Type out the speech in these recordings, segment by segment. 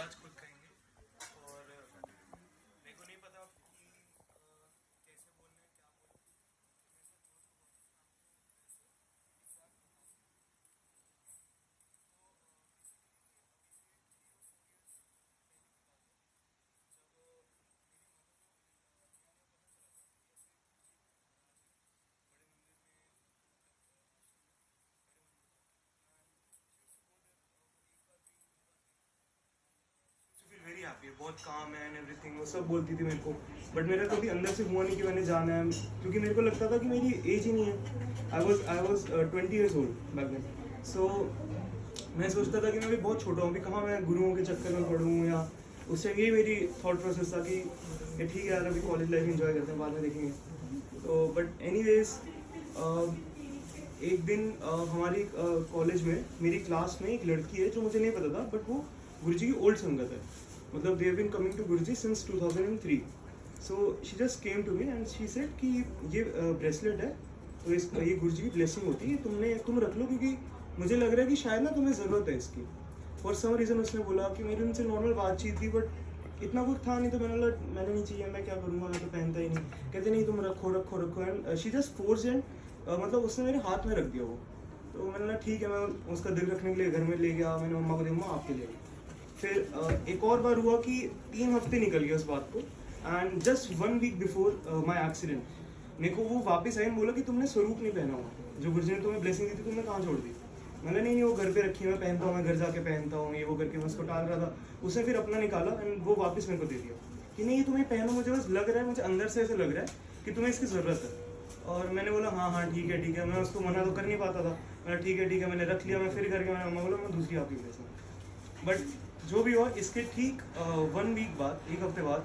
स्वराज खुद कहेंगे। और मेरे को नहीं पता कि कैसे बोलना है, क्या बोलना है। मेरे साथ जो जो हुआ था मैं आपको ऐसे एग्जैक्ट बताऊँ तो बेसिकली अभी से 3 और 4 इयर्स पहले की बात है, जब मेरी मदर को नया नया पता चला था कि ऐसे गुरुजी महाराज हैं बड़े मंदिर में, मतलब आश्रम में बड़े मंदिर में। And she used to go there, वो एक बार गई, 2 बार गई। एंड फील वेरी हैप्पी, बहुत काम है एंड एवरीथिंग, वो सब बोलती थी मेरे को। बट मेरा कभी अंदर से हुआ नहीं कि मैंने जाना है, क्योंकि मेरे को लगता था कि मेरी एज ही नहीं है। I was 20 years old back then। सो मैं सोचता था कि मैं भी बहुत छोटा हूँ, कि कहाँ मैं गुरुओं के चक्कर में पढ़ूँ, या उस टाइम यही मेरी थॉट प्रोसेस था कि ये ठीक है यार, अभी कॉलेज लाइफ एंजॉय करते हैं, बाद में देखेंगे। तो बट एनीवेज, एक दिन हमारी कॉलेज में मेरी क्लास में एक लड़की है जो मुझे नहीं पता था, बट वो गुरुजी की ओल्ड संगत है। मतलब they have been coming to Guruji since 2003। So she just came to me and she said कि ये ब्रेसलेट है, तो इस ये गुरुजी की ब्लेसिंग होती है, तुम रख लो, क्योंकि मुझे लग रहा है कि शायद ना तुम्हें ज़रूरत है इसकी। फॉर सम रीज़न उसने बोला कि मेरी उनसे नॉर्मल बातचीत थी, बट इतना कुछ था नहीं, तो मैंने नहीं चाहिए, मैं क्या करूँगा, मैं तो पहनता ही नहीं। कहते नहीं, तुम रखो रखो रखो। And she just force and मतलब उसने मेरे हाथ में रख दिया वो। तो मैंने बोला ठीक है, मैं उसका दिल रखने के लिए घर में ले गया। मैंने मम्मा को दिया, मम्मा आपके लिए। फिर एक और बार हुआ कि 3 हफ्ते निकल गए उस बात को, and just 1 week before my accident मेरे को वो वापस आई, बोला कि तुमने स्वरूप नहीं पहना हुआ, जो गुरुजी ने तुम्हें ब्लेसिंग दी थी, तुमने कहाँ छोड़ दी। मैंने नहीं, वो घर पे रखी है, मैं पहनता हूँ, मैं घर जाके पहनता हूँ, ये वो करके मैं उसको टाल रहा था। उसने फिर अपना निकाला एंड वो वापस मेरे को दे दिया कि नहीं, ये तुम्हें पहनो, मुझे बस लग रहा है, मुझे अंदर से ऐसे लग रहा है कि तुम्हें इसकी ज़रूरत है। और मैंने बोला हाँ हाँ ठीक है ठीक है, मैं उसको मना तो कर नहीं पाता था। मैंने ठीक है, मैंने रख लिया। मैं फिर करके मैंने मम्मा बोला मैं दूसरी आपकी ब्लेसिंग। बट जो भी हुआ, इसके ठीक 1 week बाद, 1 हफ्ते बाद,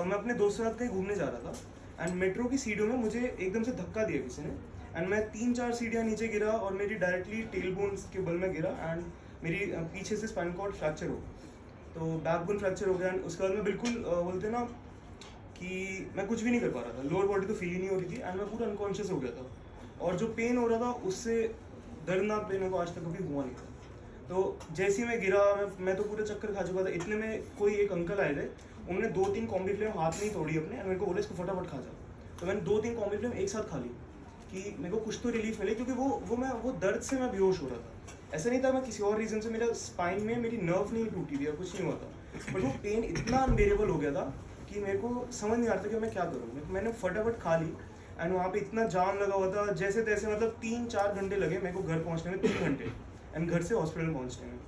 मैं अपने दोस्तों के साथ कहीं घूमने जा रहा था, एंड मेट्रो की सीढ़ियों में मुझे एकदम से धक्का दिया किसी ने, एंड मैं 3-4 सीढ़ियाँ नीचे गिरा और मेरी डायरेक्टली टेल बोन्स के बल में गिरा, एंड मेरी पीछे से स्पाइन कॉर्ड फ्रैक्चर हो गया। तो बैकबोन फ्रैक्चर हो गया, एंड उसके बाद मैं बिल्कुल बोलते ना कि मैं कुछ भी नहीं कर पा रहा था, लोअर बॉडी तो फील ही नहीं हो रही थी, एंड मैं पूरा अनकॉन्शियस हो गया था। और जो पेन हो रहा था, उससे दर्दनाक पेन मेरे को आज तक कभी हुआ नहीं था। तो जैसे ही मैं गिरा, मैं तो पूरे चक्कर खा चुका था। इतने में कोई एक अंकल आए थे, उन्होंने 2-3 कॉम्बी फ्लेम हाथ में ही तोड़ी अपने, और मेरे को बोले इसको फटाफट खा जा। तो मैंने 2-3 कॉम्बी फ्लेम एक साथ खा ली कि मेरे को कुछ तो रिलीफ मिले, क्योंकि वो दर्द से मैं बेहोश हो रहा था। ऐसा नहीं था मैं किसी और रीज़न से, मेरा स्पाइन में मेरी नर्व नहीं टूटी थी या कुछ नहीं हुआ था, बट वो पेन इतना अनबेरेबल हो गया था कि मेरे को समझ नहीं आ रहा था कि मैं क्या करूँ। मैंने फटाफट खा ली, एंड वहाँ पे इतना जाम लगा हुआ था, जैसे तैसे मतलब 3-4 घंटे लगे मेरे को घर पहुँचने में, 3 घंटे, एंड घर से हॉस्पिटल पहुँचने में।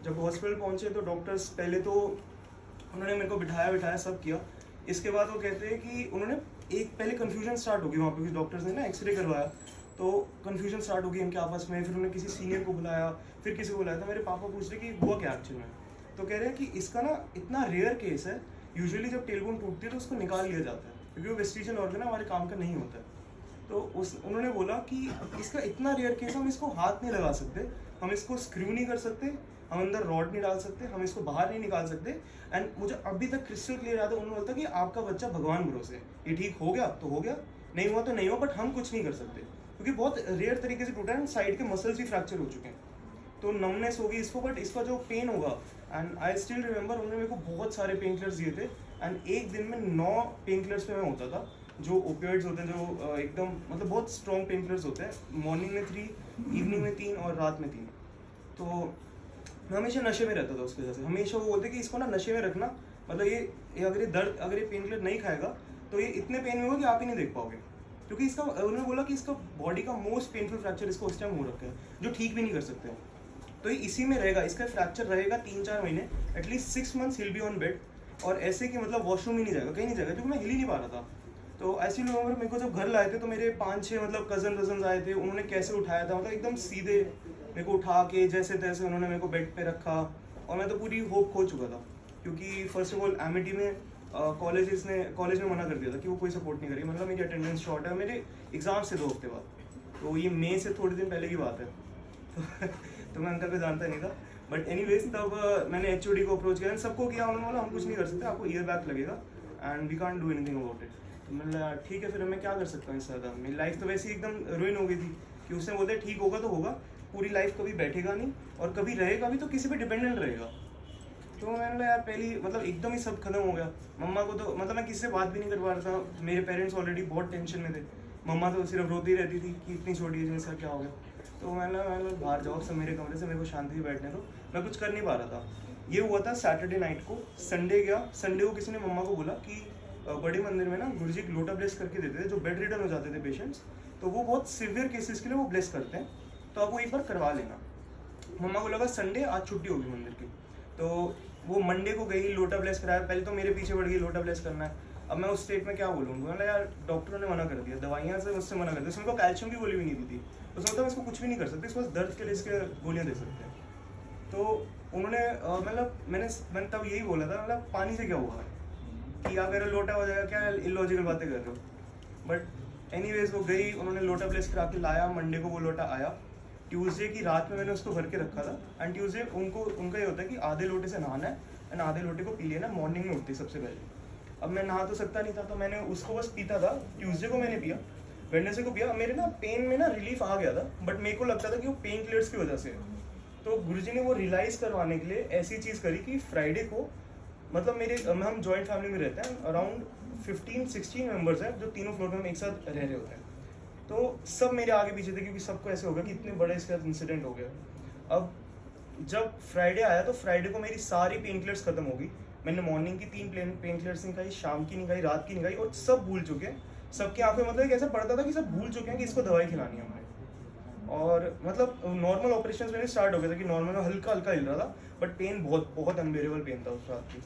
जब हॉस्पिटल पहुँचे तो डॉक्टर्स पहले तो उन्होंने मेरे को बिठाया सब किया। इसके बाद वो कहते हैं कि उन्होंने एक पहले कन्फ्यूजन स्टार्ट होगी वहाँ पे, क्योंकि डॉक्टर्स ने ना एक्सरे करवाया, तो कन्फ्यूजन स्टार्ट होगी इनके आपस में। फिर उन्होंने किसी सीनियर को बुलाया, फिर किसी को बुलाया। तो मेरे पापा पूछ रहे कि हुआ क्या एक्चुअल में। तो कह रहे हैं कि इसका ना इतना रेयर केस है, यूजुअली जब टेलबोन टूटती है तो उसको निकाल लिया जाता है, क्योंकि वो वेस्टिजियल ऑर्गन हमारे काम का नहीं होता है। तो उन्होंने बोला कि इसका इतना रेयर केस है, हम इसको हाथ नहीं लगा सकते, हम इसको स्क्रू नहीं कर सकते, हम अंदर रॉड नहीं डाल सकते, हम इसको बाहर नहीं निकाल सकते। एंड मुझे अभी तक क्रिस्टल क्लियर याद है, उन्होंने बोला कि आपका बच्चा भगवान भरोसे, ये ठीक हो गया तो हो गया, नहीं हुआ तो नहीं हुआ, बट हम कुछ नहीं कर सकते, क्योंकि बहुत रेयर तरीके से टूटा है, साइड के मसल्स भी फ्रैक्चर हो चुके हैं, तो नमनेस होगी इसको, बट इसका जो पेन होगा। एंड आई स्टिल रिमेंबर, उन्होंने मेरे को बहुत सारे पेन किलर्स दिए थे, एंड एक दिन में 9 पेन किलर्स पे मैं होता था, जो ओपियोइड्स होते हैं, जो एकदम मतलब बहुत स्ट्रॉन्ग पेन किलर्स होते हैं। मॉर्निंग में 3, इवनिंग में 3 और रात में 3। तो मैं हमेशा नशे में रहता था उसकी वजह से। हमेशा वो बोलते कि इसको ना नशे में रखना, मतलब ये अगर ये पेन किलर नहीं खाएगा तो ये इतने पेन में होगा कि आप ही नहीं देख पाओगे, क्योंकि इसका उन्होंने बोला कि इसका बॉडी का मोस्ट पेनफुल फ्रैक्चर इसको उस टाइम हो रखा है, जो ठीक भी नहीं कर सकते हो। तो ये इसी में रहेगा, इसका फ्रैक्चर रहेगा 3-4 महीने, at least 6 months hill be on bed, और ऐसे कि मतलब वॉशरूम ही नहीं जाएगा, कहीं नहीं जाएगा, क्योंकि मैं हिल ही नहीं पा रहा था। तो ऐसे लोग मेरे को जब घर लाए थे, तो मेरे 5-6 मतलब कजन आए थे, उन्होंने कैसे उठाया था, मतलब एकदम सीधे मेरे को उठा के जैसे तैसे उन्होंने मेरे को बेड पे रखा। और मैं तो पूरी होप खो चुका था, क्योंकि फर्स्ट ऑफ ऑल एमिटी में कॉलेज ने मना कर दिया था कि वो कोई सपोर्ट नहीं करेगी, मतलब मेरी अटेंडेंस शॉर्ट है, मेरे एग्जाम से 2 हफ्ते बाद, तो ये मई से थोड़े दिन पहले की बात है। तो मैं अंकल को जानता नहीं था, बट एनीवेज तब मैंने एचओडी को अप्रोच किया, सबको किया, उन्होंने बोला हम कुछ नहीं कर सकते, आपको ईयर बैक लगेगा and we can't do anything about it. तो मैंने बोला ठीक है, फिर मैं क्या कर सकता हूँ इससे ज़्यादा, मेरी लाइफ तो वैसे ही एकदम रुइन हो गई थी, कि उसने बोलते ठीक होगा तो होगा, पूरी लाइफ कभी बैठेगा नहीं, और कभी रहेगा भी तो किसी पे डिपेंडेंट रहेगा। तो मैंने बोला यार पहली मतलब एकदम ही सब खत्म हो गया। मम्मा को तो मतलब मैं किसी से बात भी नहीं कर पा रहा था, मेरे पेरेंट्स ऑलरेडी बहुत टेंशन में थे। मम्मा तो सिर्फ रोती रहती थी कि इतनी छोटी एज में इसका क्या हो गया। तो मैंने बाहर जाओ सब मेरे कमरे से, मेरे को शांति से बैठने दो। मैं कुछ कर नहीं पा रहा था। ये हुआ था सैटरडे नाइट को। संडे गया, संडे को किसी ने मम्मा को बोला कि बड़े मंदिर में ना गुरुजी लोटा ब्लेस करके देते थे, जो बेड रिडन हो जाते थे पेशेंट्स, तो वो बहुत सिवियर केसेस के लिए वो ब्लेस करते हैं, तो आप वो एक बार करवा लेना। मम्मा को लगा संडे आज छुट्टी होगी मंदिर की, तो वो मंडे को गई, लोटा ब्लेस कराया। पहले तो मेरे पीछे पड़ गई लोटा ब्लेस करना है। अब मैं उस स्टेट में क्या बोलूँ, मतलब यार डॉक्टरों ने मना कर दिया, दवाइयाँ से मुझसे मना कर दिया। उसमें को कैल्शियम की गोली भी नहीं दी थी, उसमें मतलब इसको कुछ भी नहीं कर सकते, इसको दर्द के लिए इसके गोलियाँ दे सकते हैं। तो उन्होंने मतलब मैंने तब यही बोला था, मतलब पानी से क्या हुआ कि या मेरा लोटा हो जाएगा, क्या इलॉजिकल बातें कर रहे हो। बट एनीवेज वो गई, उन्होंने लोटा प्लेस करा के लाया। मंडे को वो लोटा आया। ट्यूसडे की रात में मैंने उसको भर के रखा था। एंड ट्यूसडे उनका ये होता है कि आधे लोटे से नहाना है एंड आधे लोटे को पी लेना मॉर्निंग में उठते सबसे पहले। अब मैं नहा तो सकता नहीं था, तो मैंने उसको बस पीता था। ट्यूसडे को मैंने पिया, वेडनेसडे को पिया। मेरे ना पेन में ना रिलीफ आ गया था, बट मेरे को लगता था कि वो पेन किलर्स की वजह से है। तो गुरुजी ने वो रियलाइज़ करवाने के लिए ऐसी चीज़ करी कि फ्राइडे को, मतलब हम जॉइंट फैमिली में रहते हैं, अराउंड 15-16 मेंबर्स हैं जो तीनों फ्लोर में एक साथ रह रहे होते हैं। तो सब मेरे आगे पीछे थे, क्योंकि सबको ऐसे हो गया कि इतने बड़े इसके साथ इंसिडेंट हो गया। अब जब फ्राइडे आया तो फ्राइडे को मेरी सारी पेन किलर्स खत्म हो गई। मैंने मॉर्निंग की 3 पेन किलर्स नहीं खाई, शाम की नहीं खाई, रात की नहीं खाई, और सब भूल चुके हैं। सबकी आंखों में मतलब ऐसा पड़ता था कि सब भूल चुके हैं कि इसको दवाई खिलानी है हमें। और मतलब नॉर्मल ऑपरेशन मैंने स्टार्ट हो गया था कि नॉर्मल हल्का हल्का हिल रहा था, बट पेन बहुत अनबेरेबल पेन था उस रात की।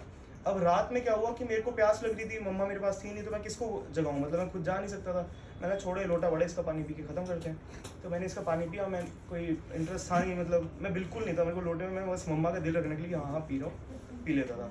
अब रात में क्या हुआ कि मेरे को प्यास लग रही थी, मम्मा मेरे पास थी नहीं, तो मैं किसको जगाऊँ, मतलब मैं खुद जा नहीं सकता था। मैंने छोड़ो लोटा बड़ा, इसका पानी पी के ख़त्म करते हैं। तो मैंने इसका पानी पिया। मैं कोई इंटरेस्ट था नहीं, मतलब मैं बिल्कुल नहीं था मेरे को लोटे में। मैं बस मम्मा का दिल रखने के लिए हाँ पी रहा हूँ, पी लेता था।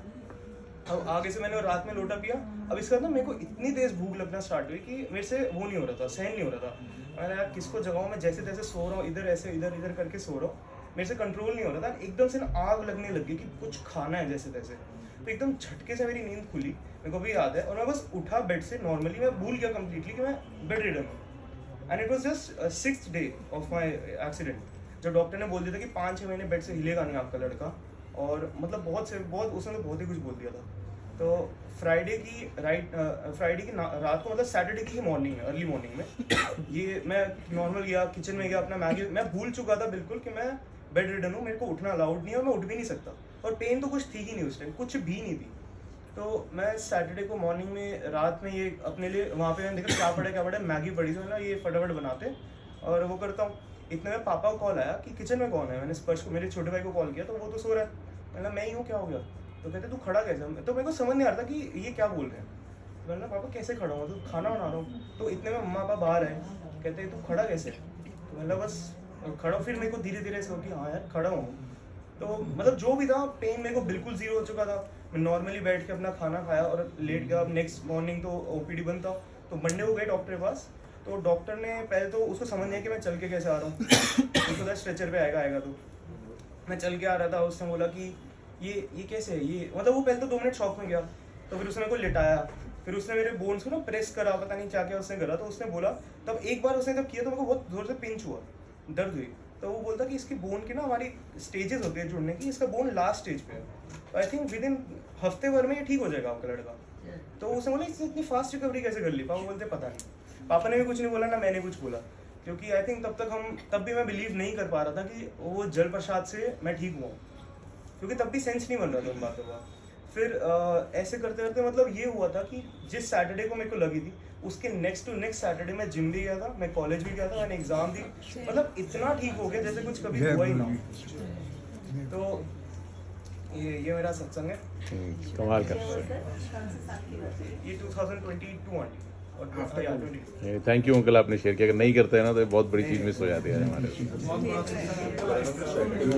अब आगे से मैंने रात में लोटा पिया। अब इसके बाद ना मेरे को इतनी तेज़ भूख लगना स्टार्ट हुई कि मेरे से वो नहीं हो रहा था, सहन नहीं हो रहा था। मैंने यार किसको जगाऊँ, मैं जैसे तैसे सो रहा हूँ, इधर ऐसे इधर करके सो रहा हूँ, मेरे से कंट्रोल नहीं हो रहा था। एकदम से ना आग लगने लगी कि कुछ खाना है जैसे तैसे। तो एकदम झटके से मेरी नींद खुली, मेरे को भी याद है, और मैं बस उठा बेड से। नॉर्मली मैं भूल गया कम्प्लीटली कि मैं बेड रिडन हूँ। And it was just 6th day of my accident, जब डॉक्टर ने बोल दिया था कि 5-6 महीने बेड से हिलेगा नहीं आपका लड़का। और मतलब बहुत उसने तो बहुत ही कुछ बोल दिया था। तो फ्राइडे की रात को, मतलब सैटरडे की ही मॉर्निंग में, अर्ली मॉर्निंग में ये मैं नॉर्मल गया, किचन में गया, अपना मैगी, मैं भूल चुका था बिल्कुल कि मैं बेड रिडन हूँ, मेरे को उठना अलाउड नहीं है और मैं उठ भी नहीं सकता। और पेन तो कुछ थी ही नहीं उस टाइम, कुछ भी नहीं थी। तो मैं सैटरडे को मॉर्निंग में, रात में ये अपने लिए वहाँ पे मैंने देखा क्या पड़ा है, मैगी पड़ी, तो ना ये फटाफट बनाते और वो करता हूँ। इतने में पापा को कॉल आया कि किचन में कौन है। मैंने स्पर्श को, मेरे छोटे भाई को कॉल किया, तो वो तो सो रहा है। मैंने मैं ही हूँ, क्या हो गया। तो कहते तू खड़ा कैसे, तो मेरे को समझ नहीं आ रहा था कि ये क्या बोल रहे हैं। मैंने पापा कैसे खड़ा हूँ, तो खाना बना रहा हूँ। तो इतने में मम्मा पापा बाहर आए, कहते तू खड़ा कैसे। तो मतलब बस खड़ा। फिर मेरे को धीरे धीरे ऐसे हो कि हाँ यार खड़ा हूँ। तो मतलब जो भी था, पेन मेरे को बिल्कुल जीरो हो चुका था। मैं नॉर्मली बैठ के अपना खाना खाया और लेट गया। अब नेक्स्ट मॉर्निंग तो ओपीडी बंद था, तो मंडे को गए डॉक्टर के पास। तो डॉक्टर ने पहले तो उसको समझ नहीं कि मैं चल के कैसे आ रहा हूँ, उसको स्ट्रेचर पे आएगा। तो मैं चल के आ रहा था। उसने बोला कि ये कैसे है ये, मतलब वो पहले तो 2 मिनट शॉक में गया। तो फिर उसने मेरे को लिटाया, फिर उसने मेरे बोन्स को ना प्रेस करा, पता नहीं क्या उसने करा। तो उसने बोला, तब एक बार उसने जब किया तो मेरे को बहुत जोर से पिंच हुआ, दर्द हुई। तो वो बोलता कि इसकी बोन की ना हमारी स्टेजेस होती है जुड़ने की, इसका बोन लास्ट स्टेज पे है, तो आई थिंक विद इन हफ्ते भर में ये ठीक हो जाएगा आपका लड़का। तो उसने बोला इतनी फास्ट रिकवरी कैसे कर ली। पापा बोलते पता नहीं। पापा ने भी कुछ नहीं बोला, ना मैंने कुछ बोला, क्योंकि आई थिंक तब भी मैं बिलीव नहीं कर पा रहा था कि वो जल प्रसाद से मैं ठीक हुआ, क्योंकि तब भी सेंस नहीं बन रहा था उन बातों का। फिर ऐसे करते करते मतलब ये हुआ था कि जिस सैटरडे को मेरे को लगी थी, उसके नेक्स्ट टू नेक्स्ट सैटरडे मैं जिम भी गया था, मैं कॉलेज भी गया था, मैंने एग्जाम दी। मतलब इतना ठीक हो गया जैसे कुछ कभी हुआ ही ना। तो ये मेरा सत्संग है। कमाल कर। ये 2022 और थैंक यू अंकल, आपने शेयर किया। अगर नहीं करते हैं ना तो बहुत बड़ी चीज़ मिस हो जाती है हमारे।